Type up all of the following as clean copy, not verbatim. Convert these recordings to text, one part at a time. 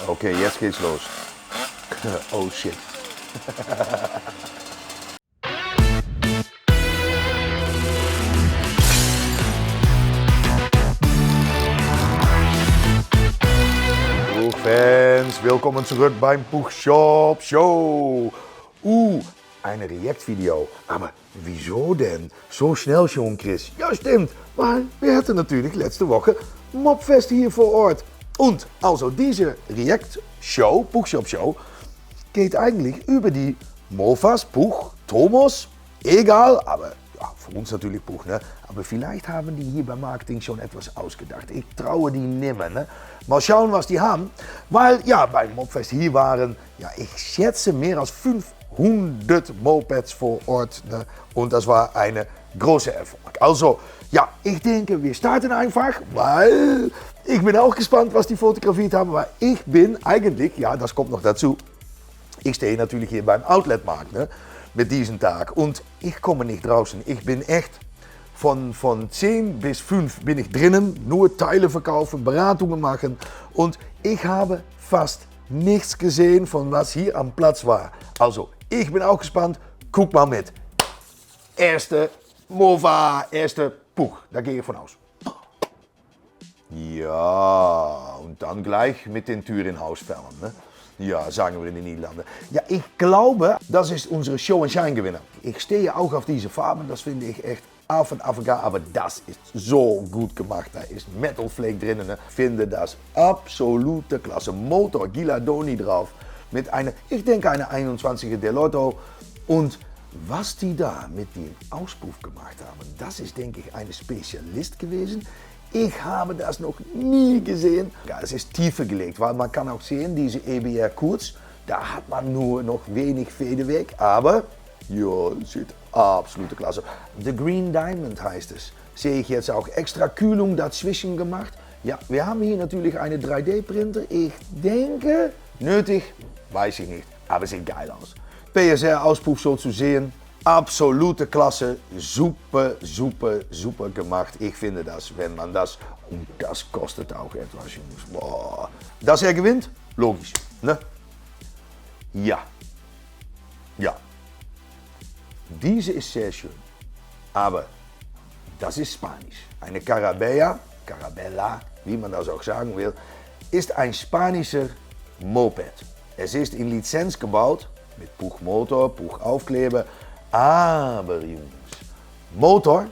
Okay, jetzt geht's los. Oh shit. Fans, willkommen zurück beim Puchshop Show. Eine React-Video. Aber wieso denn? So schnell schon, Chris. Ja, stimmt. Weil wir hatten natürlich letzte Woche Mobfest hier vor Ort. Und also diese React-Show, Puchshop Show, geht eigentlich über die Mofas, Puch, Tomos, egal, aber ja, für uns natürlich Puch, ne? Aber vielleicht haben die hier beim Marketing schon etwas ausgedacht. Ich traue die nimmer, ne? Mal schauen, was die haben. Weil ja, beim Mobfest hier waren, ja, ich schätze mehr als 500 Mopeds vor Ort, ne? Und das war eine große Erfolg. Also, ja, ich denke, wir starten einfach, weil ich bin auch gespannt, was die fotografiert haben. Aber ich bin eigentlich, ja, das kommt noch dazu, ich stehe natürlich hier beim Outletmarkt, ne, mit diesem Tag und ich komme nicht draußen. Ich bin echt von 10 bis 5 bin ich drinnen, nur Teile verkaufen, Beratungen machen und ich habe fast nichts gesehen von was hier am Platz war. Also, ich bin auch gespannt, guck mal mit. Erste Mova, erste Puch, da gehe ich von aus. Ja, und dann gleich mit den Türen in Haus fallen, ne? Ja, sagen wir in den Niederlanden. Ja, ich glaube, das ist unsere Show and Shine Gewinner. Ich stehe auch auf diese Farben, das finde ich echt auf und an, aber das ist so gut gemacht. Da ist Metal Flake drinnen. Ich finde das absolute Klasse. Motor Giladoni drauf mit einer, ich denke, eine 21er Delotto. Und was die da mit dem Auspuff gemacht haben, das ist, denke ich, ein Spezialist gewesen. Ich habe das noch nie gesehen. Ja, es ist tiefer gelegt, weil man kann auch sehen, diese EBR kurz, da hat man nur noch wenig Federweg, aber ja, sieht absolute Klasse. The Green Diamond heißt es. Sehe ich jetzt auch extra Kühlung dazwischen gemacht. Ja, wir haben hier natürlich eine 3D-Printer. Ich denke, nötig, weiß ich nicht, aber es sieht geil aus. PSR-Auspuff so zu sehen. Absolute Klasse, super, super, super gemacht. Ich finde das, wenn man das, und das kostet auch etwas, Jungs. Boah. Dass er gewinnt, logisch, ne? Ja. Ja. Diese ist sehr schön, aber das ist Spanisch. Eine Carabella, wie man das auch sagen will, ist ein spanischer Moped. Es ist in Lizenz gebaut, mit Puchmotor, Puchaufkleber. Aber Jungs, Motor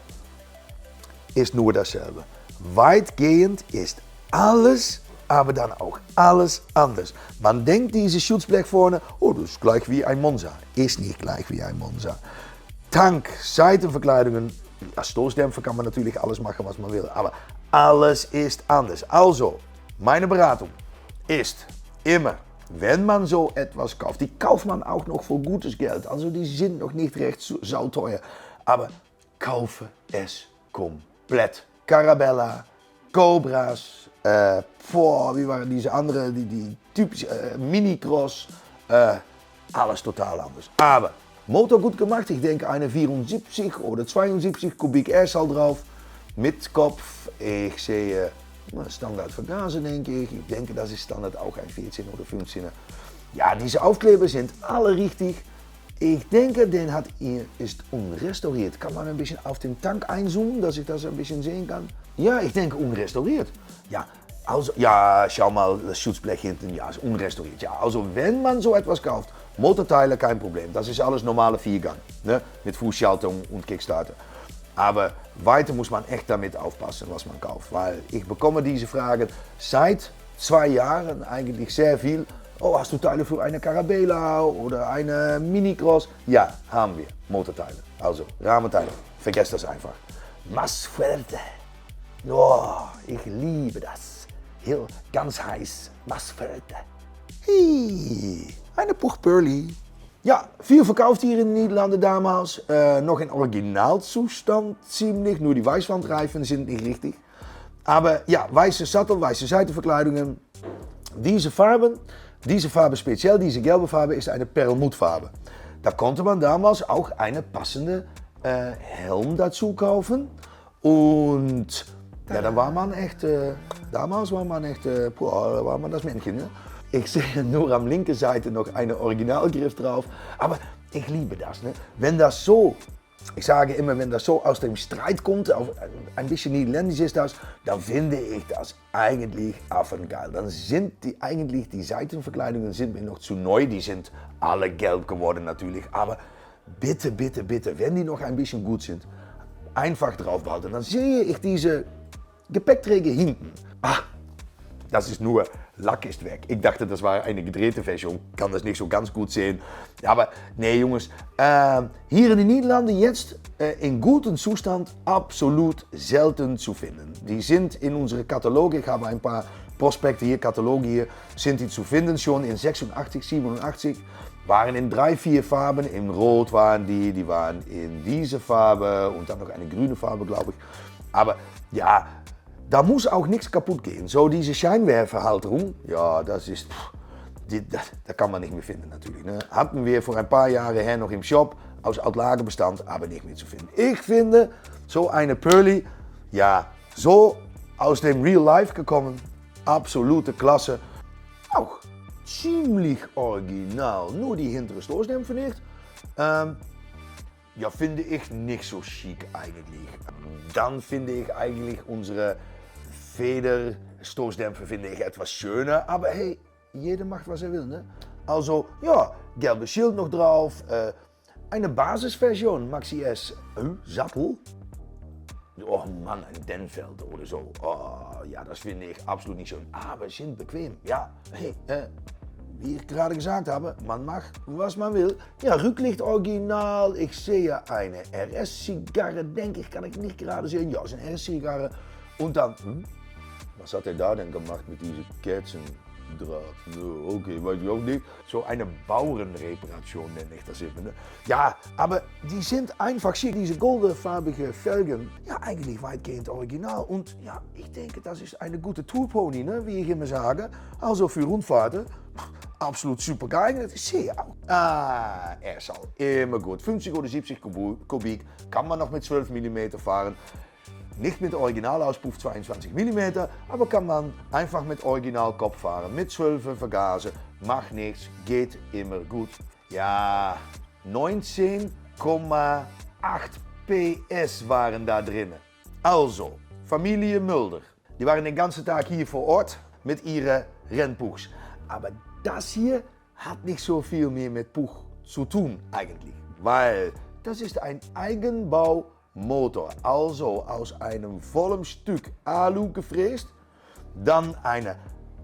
ist nur dasselbe. Weitgehend ist alles, aber dann auch alles anders. Man denkt, diese Schutzblech vorne, oh, das ist gleich wie ein Monza. Ist nicht gleich wie ein Monza. Tank, Seitenverkleidungen, als Stoßdämpfer kann man natürlich alles machen, was man will. Aber alles ist anders. Also, meine Beratung ist immer, wenn man so etwas kauft, die kauft man auch noch für gutes Geld, also die sind noch nicht recht sauteuer, aber kaufe es komplett. Carabella, Cobras, wie waren diese andere, die typische Mini-Cross, alles total anders. Aber Motor gut gemacht, ich denke eine 74 oder 72 Kubik Airsal drauf, mit Kopf, ich sehe Standard Vergaser, denke ich. Ich denke, das ist Standard auch ein 14 oder 15er. Ja, diese Aufkleber sind alle richtig. Ich denke, den ist unrestauriert. Kann man ein bisschen auf den Tank einzoomen, dass ich das ein bisschen sehen kann? Ja, ich denke unrestauriert. Ja, also, ja, schau mal, das Schutzblech hinten, ja, ist unrestauriert. Ja, also wenn man so etwas kauft, Motorteile kein Problem. Das ist alles normale Viergang, ne? Mit Fußschaltung und Kickstarter. Aber weiter muss man echt damit aufpassen, was man kauft, weil ich bekomme diese Fragen seit 2 Jahren eigentlich sehr viel. Oh, hast du Teile für eine Carabella oder eine Mini-Cross? Ja, haben wir, Motorteile. Also, Rahmenteile, vergesst das einfach. Más fuerte. Oh, ich liebe das. Heel, ganz heiß, Más fuerte. Hey, eine Puch Pearly. Ja, viel verkauft hier in den Niederlanden damals. Noch in Originalzustand ziemlich, nur die Weißwandreifen sind nicht richtig. Aber ja, weiße Sattel, weiße Seitenverkleidungen. Diese Farbe speziell, diese gelbe Farbe, ist eine Perlmuttfarbe. Da konnte man damals auch eine passende Helm dazu kaufen. Und ja, da war man echt, damals war man echt, war man das Männchen. Ne? Ich sehe nur am linken Seite noch eine Originalgriff drauf. Aber ich liebe das. Ne? Wenn das so, ich sage immer, wenn das so aus dem Streit kommt, ein bisschen niederländisch ist das, dann finde ich das eigentlich affengeil. Dann sind die Seitenverkleidungen sind mir noch zu neu. Die sind alle gelb geworden natürlich. Aber bitte, bitte, bitte, wenn die noch ein bisschen gut sind, einfach drauf behalten. Dann sehe ich diese Gepäckträger hinten. Das ist nur, Lack ist weg. Ich dachte, das war eine gedrehte Version. Kann das nicht so ganz gut sehen. Aber nee, Jungs. Hier in den Niederlanden jetzt in gutem Zustand absolut selten zu finden. Die sind in unsere Kataloge. Ich habe ein paar Prospekte hier, Kataloge hier. Sind die zu finden schon in 86, 87. Waren in 3, 4 Farben. In Rot waren die waren in diese Farbe und dann noch eine grüne Farbe, glaube ich. Aber ja, da muss auch nichts kaputt gehen. So diese Scheinwerferhalterung, ja, das ist, das kann man nicht mehr finden natürlich. Ne? Hatten wir vor ein paar Jahren her noch im Shop aus Altlagerbestand, aber nicht mehr zu finden. Ich finde, so eine Pearly, ja, so aus dem Real Life gekommen, absolute Klasse. Auch ziemlich original, nur die hintere Stoßdämpfer nicht. Ja, finde ich nicht so chic eigentlich. Dann finde ich eigentlich unsere Federstoßdämpfer finde ich etwas schöner, aber hey, jeder macht was er will, ne? Also, ja, gelbe Schild noch drauf, eine Basisversion, Maxi S, Sattel. Oh Mann, ein Denfeld oder so. Oh, ja, das finde ich absolut nicht schön, aber sind bequem. Ja, hey, wie ich gerade gesagt habe, man macht, was man will. Ja, Rücklicht original. Ich sehe eine RS-Zigarre, denke ich, kann ich nicht gerade sehen. Ja, es ist eine RS-Zigarre. Und dann, was hat er da denn gemacht mit diesem Kerzendraht? Okay, weiß ich auch nicht. So eine Bauernreparation nenne ich das immer. Ne? Ja, aber die sind einfach schick. Diese goldenfarbige Felgen, ja, eigentlich weitgehend original. Und ja, ich denke, das ist eine gute Tourpony, ne? Wie ich immer sage. Also für Rundfahrten. Absolut super geeignet, ich sehe auch. Er ist immer gut. 50 oder 70 Kubik, kann man noch mit 12 mm fahren. Nicht mit Originalauspuff 22 mm, aber kann man einfach mit Originalkopf fahren. Mit 12 Vergaser, macht nichts, geht immer gut. Ja, 19,8 PS waren da drinnen. Also, Familie Mulder, die waren den ganzen Tag hier vor Ort mit ihren Rennpuchs. Aber das hier hat nicht so viel mehr mit Puch zu tun eigentlich, weil das ist ein Eigenbaumotor, also aus einem vollen Stück Alu gefräst, dann eine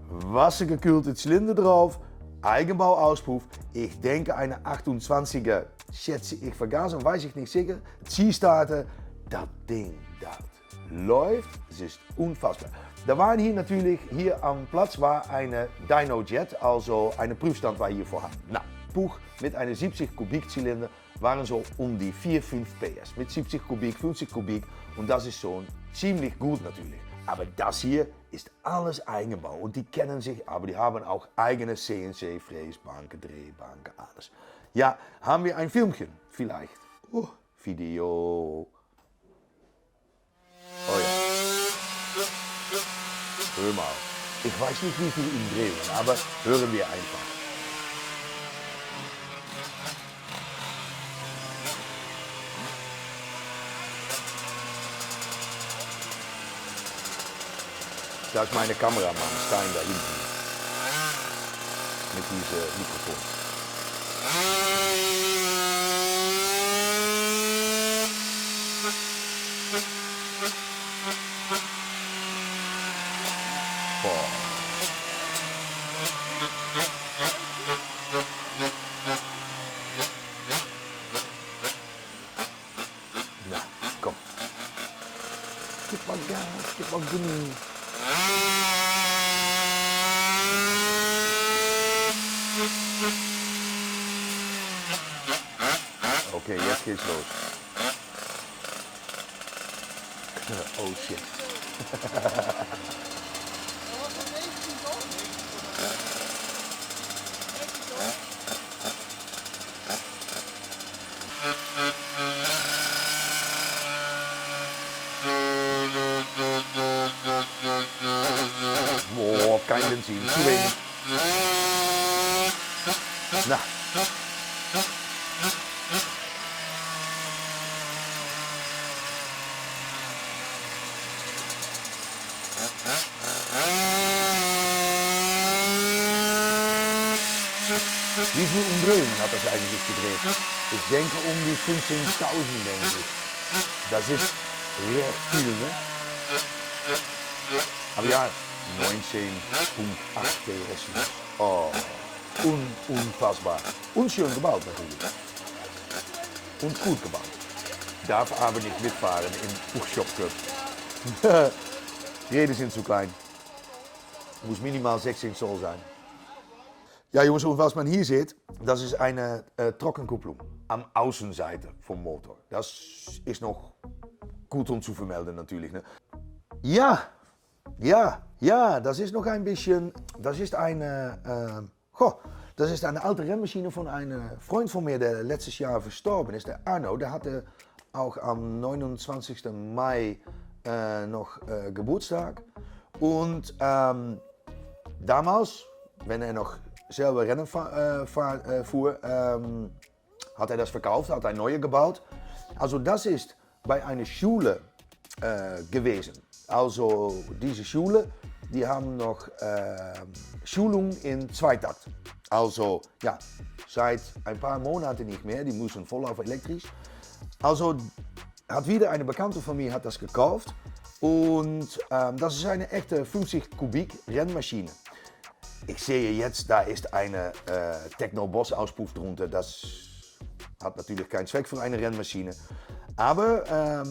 wassergekühlte Zylinder drauf, Eigenbauauspuff, ich denke eine 28er, schätze ich Vergaser, weiß ich nicht sicher, Ziehstarter, das Ding, das läuft, es ist unfassbar. Da waren hier natürlich, hier am Platz war eine Dyno Jet, also eine Prüfstand war hier vorhanden. Na, Puch mit einer 70 Kubik Zylinder waren so um die 4-5 PS. Mit 70 Kubik, 50 Kubik und das ist schon ziemlich gut natürlich. Aber das hier ist alles Eigenbau und die kennen sich, aber die haben auch eigene CNC, Fräsbanken, Drehbanken, alles. Ja, haben wir ein Filmchen vielleicht? Video. Oh ja. Hör mal. Ich weiß nicht, wie viel ihn drehen, aber hören wir einfach. Da ist meine Kameramann, Stein, da hinten. Mit diesem Mikrofon. Na, komm. Gib mal Gas, gib mal Gummi. Okay, jetzt geht's los. Oh shit. Boah, kein Benzin, zu wenig. Na. Wie viel Umdrehungen hat das eigentlich gedreht? Ich denke um die 15.000, denke ich. Das ist recht viel, ne? Aber ja, 19,8 DSI. Oh, unfassbar. Und schön gebaut natürlich. Und gut gebaut. Darf aber nicht mitfahren im Buchshop Cup. Räder sind zu klein. Muss minimal 16 Zoll sein. Ja jongens, und was man hier sieht, das ist eine Trockenkupplung am Außenseite vom Motor. Das ist noch gut um zu vermelden natürlich. Ne? Ja, das ist noch ein bisschen, das ist eine alte Rennmaschine von einem Freund von mir, der letztes Jahr verstorben ist, der Arno. Der hatte auch am 29. Mai noch Geburtstag. Und damals, wenn er noch selber Rennen fuhr, hat er das verkauft, hat ein neues gebaut. Also das ist bei einer Schule gewesen. Also diese Schule, die haben noch Schulung in Zweitakt. Also ja, seit ein paar Monaten nicht mehr, die müssen voll auf elektrisch. Also hat wieder eine Bekannte von mir hat das gekauft und das ist eine echte 50 Kubik Rennmaschine. Ich sehe jetzt, da ist eine Techno-Boss Auspuff drunter. Das hat natürlich keinen Zweck für eine Rennmaschine. Aber,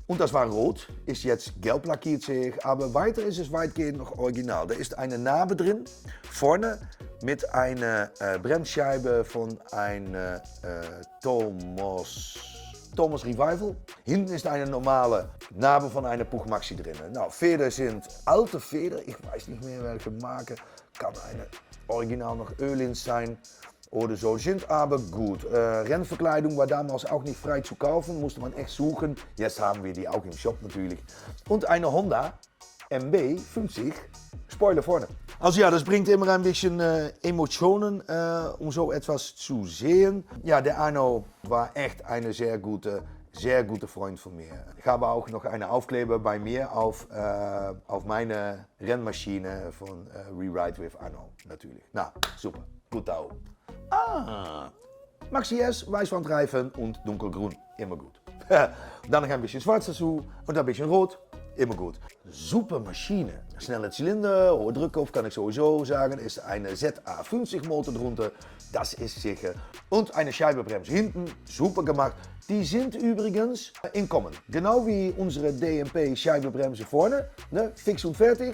und das war rot, ist jetzt gelb lackiert, sehe ich. Aber weiter ist es weitgehend noch original. Da ist eine Narbe drin, vorne mit einer Bremsscheibe von einer Thomas Revival. Hinten ist eine normale Narbe von einer Puch Maxi drin. Nou, Federn sind alte Federn, ich weiß nicht mehr welche Marke. Kann eine original noch Öhlins sein oder so, sind aber gut. Rennverkleidung war damals auch nicht frei zu kaufen, musste man echt suchen. Jetzt haben wir die auch im Shop natürlich. Und eine Honda MB 50 Spoiler vorne. Also ja, das bringt immer ein bisschen Emotionen, um so etwas zu sehen. Ja, der Arno war echt eine sehr gute Freund von mir. Ich habe auch noch einen Aufkleber bei mir auf meine Rennmaschine von Rewrite with Arno natürlich. Na, super, gut auch. Maxi S, Weißwandreifen und dunkelgrün, immer gut. Dann noch ein bisschen schwarz dazu und ein bisschen rot. Immer gut. Super Maschine. Schnelle Zylinder, hohe Druckkopf kann ich sowieso sagen. Ist eine ZA50 Motor drunter, das ist sicher. Und eine Scheibenbremse hinten, super gemacht. Die sind übrigens in Common. Genau wie unsere DMP Scheibenbremse vorne, ne? Fix und fertig.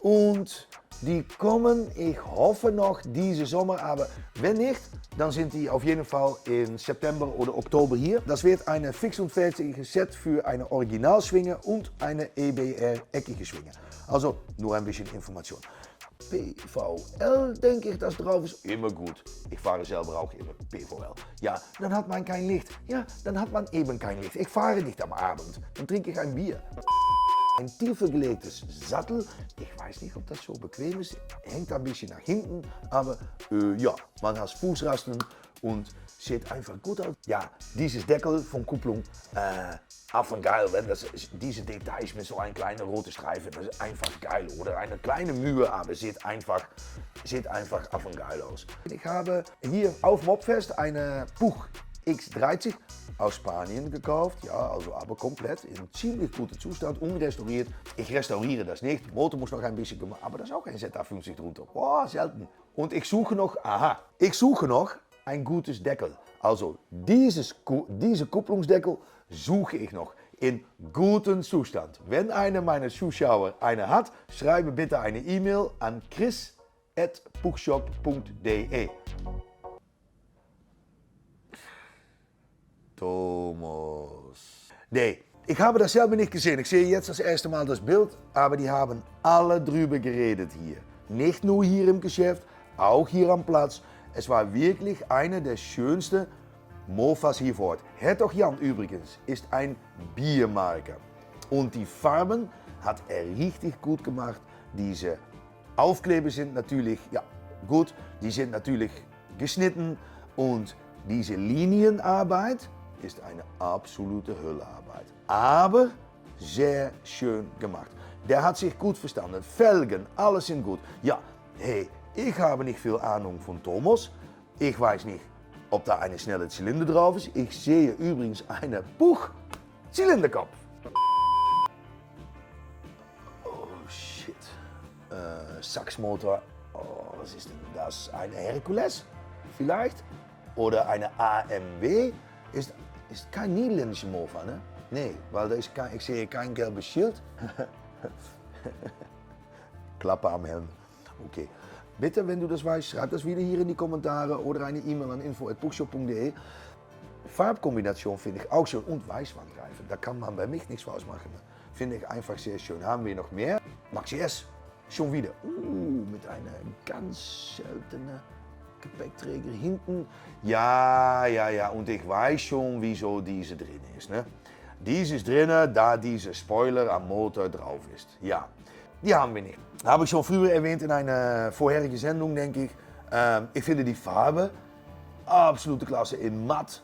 Und die kommen, ich hoffe noch diese Sommer, aber wenn nicht, dann sind die auf jeden Fall in September oder Oktober hier. Das wird eine fix und fertige Set für eine Originalschwinge und eine EBR eckige Schwinge. Also nur ein bisschen Information. PVL, denke ich, das drauf ist immer gut. Ich fahre selber auch immer PVL. Ja, dann hat man kein Licht. Ja, dann hat man eben kein Licht. Ich fahre nicht am Abend, dann trinke ich ein Bier. Ein tiefer gelegtes Sattel, ich weiß nicht, ob das so bequem ist, hängt ein bisschen nach hinten, aber ja, man hat Fußrasten und sieht einfach gut aus. Ja, dieses Deckel von Kupplung, einfach geil, wenn das, diese Details mit so einem kleinen roten Streifen, das ist einfach geil. Oder eine kleine Mühe, aber sieht einfach einfach geil aus. Ich habe hier auf Mobfest eine Puch X30 aus Spanien gekauft, ja, also aber komplett in ziemlich gutem Zustand, unrestauriert. Ich restauriere das nicht, der Motor muss noch ein bisschen gemacht, aber das ist auch ein ZA50 drunter. Boah, selten. Und ich suche noch ein gutes Deckel. Also diese Kupplungsdeckel suche ich noch in gutem Zustand. Wenn einer meiner Zuschauer eine hat, schreibe bitte eine E-Mail an chris@puchshop.de. Thomas. Nee, ich habe das selber nicht gesehen. Ich sehe jetzt das erste Mal das Bild, aber die haben alle drüber geredet hier. Nicht nur hier im Geschäft, auch hier am Platz. Es war wirklich eine der schönsten Mofas hier vor Ort. Hertog Jan übrigens ist ein Biermarke. Und die Farben hat er richtig gut gemacht. Diese Aufkleber sind natürlich, ja, gut. Die sind natürlich geschnitten und diese Linienarbeit ist eine absolute Hüllearbeit. Aber sehr schön gemacht. Der hat sich gut verstanden. Felgen, alles sind gut. Ja, hey, ich habe nicht viel Ahnung von Thomas. Ich weiß nicht, ob da eine schnelle Zylinder drauf ist. Ich sehe übrigens eine Zylinderkopf. Oh shit. Sachsmotor. Oh, was ist denn das? Eine Hercules? Vielleicht? Oder eine AMW? Ist kein niederländischer Mofa, ne? Nee, weil da ist ich sehe kein gelbes Schild. Klappe am Helm. Okay. Bitte, wenn du das weißt, schreib das wieder hier in die Kommentare oder eine E-Mail an info@puchshop.de. Farbkombination finde ich auch schön und Weißwandreifen. Da kann man bei mich nichts falsch machen. Finde ich einfach sehr schön. Haben wir noch mehr? Maxi S. Schon wieder. Mit einer ganz seltenen Gepäckträger hinten. Ja. Und ich weiß schon, wieso diese drin ist. Ne? Diese ist drin, da dieser Spoiler am Motor drauf ist. Ja, die haben wir nicht. Habe ich schon früher erwähnt in einer vorherigen Sendung, denke ich. Ich finde die Farbe absolute Klasse in matt.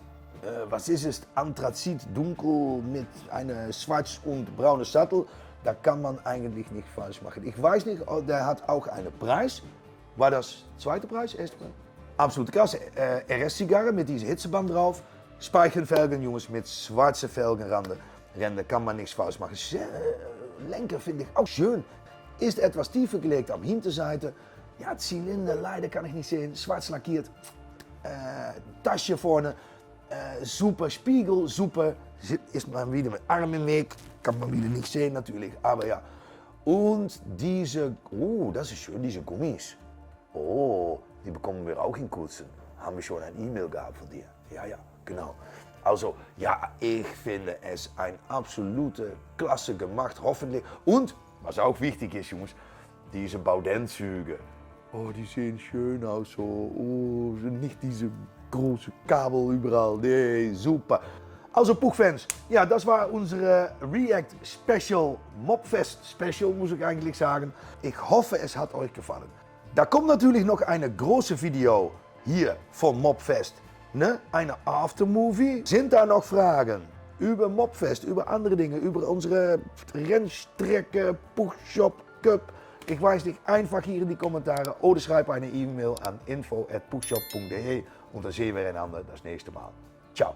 Was ist es? Anthrazit dunkel mit einer schwarz und braune Sattel. Da kann man eigentlich nicht falsch machen. Ich weiß nicht, der hat auch einen Preis. War das zweite Preis? Erste Preis? Absolute Klasse. RS-Zigarre mit diesem Hitzeband drauf. Speichenfelgen, Jungs, mit schwarzen Felgenranden. Kann man nichts falsch machen. Lenker finde ich auch schön. Ist etwas tiefer gelegt am Hinterseite. Ja, Zylinder, leider kann ich nicht sehen. Schwarz lackiert. Tasje vorne. Super Spiegel, super. Ist man wieder mit Arm im Weg. Kann man wieder nicht sehen natürlich, aber ja. Und diese, das ist schön, diese Gummis. Oh, die bekommen wir auch in Kurzen. Haben wir schon ein E-Mail gehabt von dir? Ja, genau. Also, ja, ich finde es ein absolute Klasse gemacht, hoffentlich. Und, was auch wichtig ist, Jungs, diese Baudenzüge. Oh, die sehen schön aus, so. Oh, nicht diese große Kabel überall. Nee, super. Also Puchfans, ja, das war unsere React Special, Mobfest Special, muss ich eigentlich sagen. Ich hoffe, es hat euch gefallen. Da kommt natürlich noch eine große Video hier von Mobfest, ne? Eine Aftermovie. Sind da noch Fragen über Mobfest, über andere Dinge, über unsere Rennstrecke, Puchshop Cup? Ich weiß nicht, einfach hier in die Kommentare oder schreib eine E-Mail an info@puchshop.de und dann sehen wir einander das nächste Mal. Ciao.